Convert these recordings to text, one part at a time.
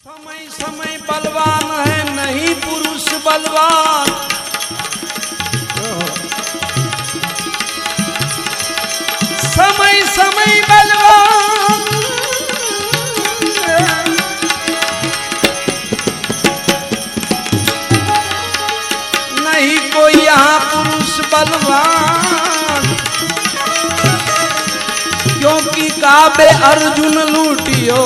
समय समय बलवान है नहीं पुरुष बलवान। समय समय बलवान नहीं कोई यहाँ पुरुष बलवान, क्योंकि काबे अर्जुन लूटियो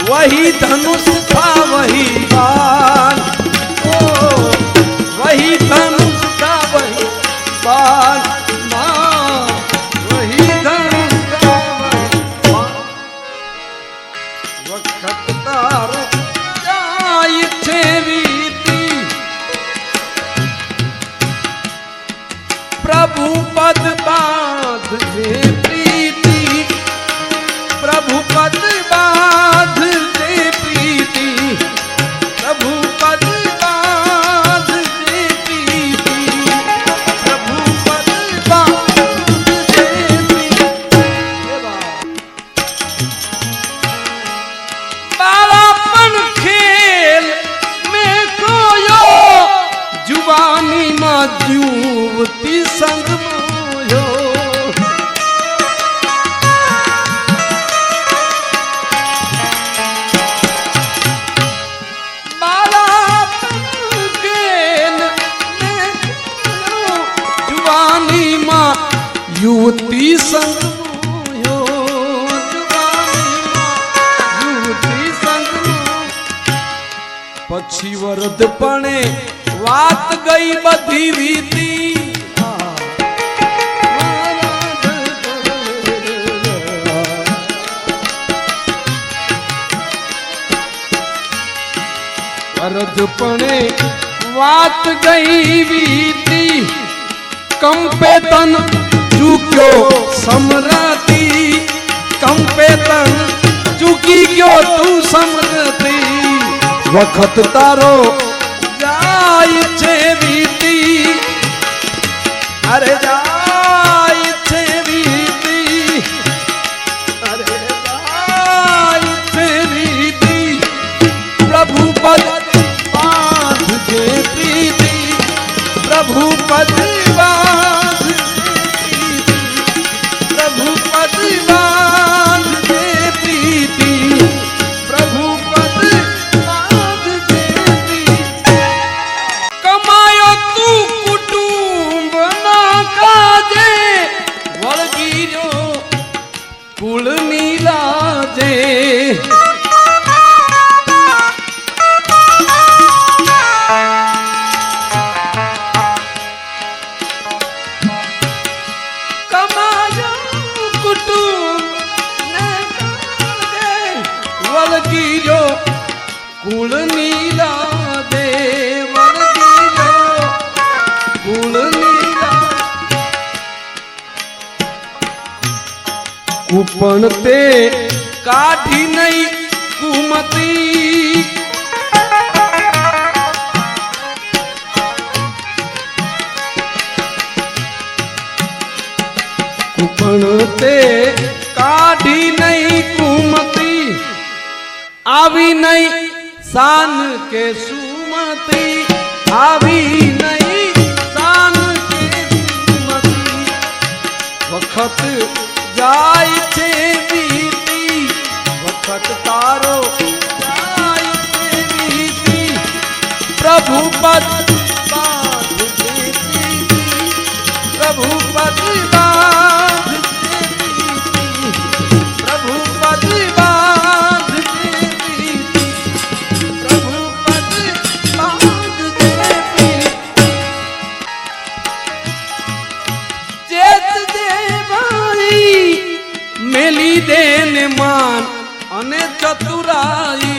वही धनुष था वही बाण, ओ वही धनुष था वही बाण, वही धनुष था वही बाण। वक्त तारो जाय छेवीती प्रभु पद बाध जे प्रीति, प्रभु पद बाध जे प्रीति, प्रभु पद बाध जे प्रीति, प्रभु पद बाध जे प्रीति। बालापन खेल में खोयो, जुबानी मां युवती संग मोयो। युवती संग मोयो, युवती संग पछी वरद पणे वात गई बधी वीती। वरद पणे वात गई वीती, कंपे तन चूक्यो समरती, कंपे तन चूकी क्यों तू समरती। वक्त तारो जाय छे वीती, अरे जाय छे वीती, अरे जाय छे वीती। प्रभु पद बाध जे प्रीति, प्रभु पद बाध जे प्रीति, प्रभु पद बाध जे प्रीति। कमायो तू कुटुंब ना काजे, वळगीरो कुल नीलाजे। वळगीरो कुल नीला दे, वळगीरो कुल नीला। कुपन ते काठी नहीं कुमती, कुपन ते काठी नहीं कुमती। आवी नहीं शान के सुमति, आवी नहीं शान के सुमति। वक्त जाय छे बीती, वक्त तारो जाय छे बीती। प्रभु पद बाध जे प्रीति, प्रभु पद बाध जे प्रीति, प्रभु पद बाध जे प्रीति, प्रभु पद बाध जे प्रीति। चेत जे भाई मेली देन मान अने चतुराई,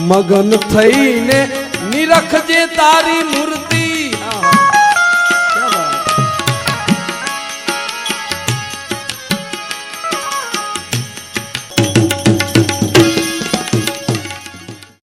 मगन थईने निरखजे तारी मूर्ति।